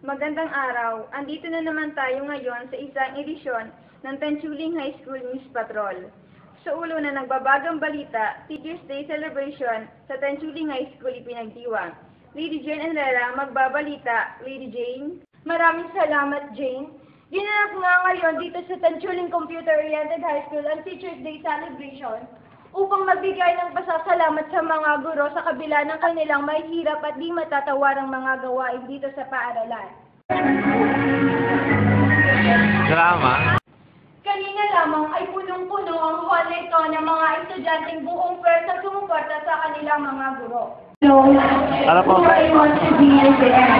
Magandang araw. Andito na naman tayo ngayon sa isang edisyon ng Tanchuling High School News Patrol. Sa ulo na nagbabagang balita, Teachers Day celebration sa Tanchuling High School ipinagdiwang. Lady Jane Enrera magbabalita. Lady Jane? Maraming salamat, Jane. Ginanap nga ngayon dito sa Tanchuling Computer-Oriented High School ang Teachers Day celebration upang magbigay ng pasasalamat sa mga guro sa kabila ng kanilang mahihirap at di matatawarang mga gawain dito sa paaralan. Salamat. Kanina lamang ay punong-puno ang hall na ito ng mga estudyanteng buong pwersa sumuporta sa kanilang mga guro. Ano po? Who I want to be is there.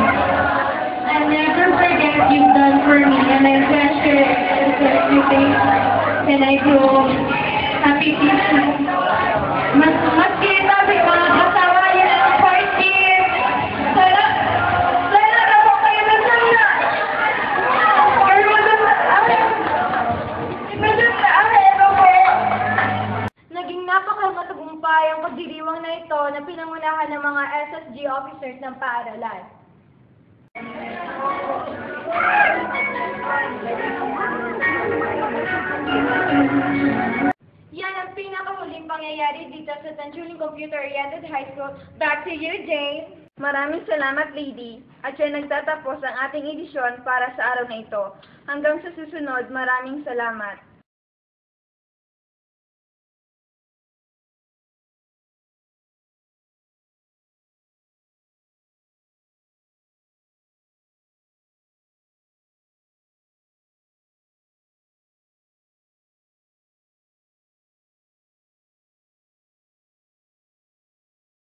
I'll never forget what you've done for me, and I treasure everything, and I do happy teaching. Mas kita sa mga kasawa yan ang party. Sana na po kayo na sana. Pero madam na ano po. Naging napakatagumpay ang pagdiriwang na ito na pinangunahan ng mga SSG officers ng paaralan. Yan ang pinakahuling pangyayari dito sa Tanchuling Computer-Oriented High School. Back to you, Jane. Maraming salamat, Lady. At siya nagtatapos ang ating edisyon para sa araw na ito. Hanggang sa susunod, maraming salamat.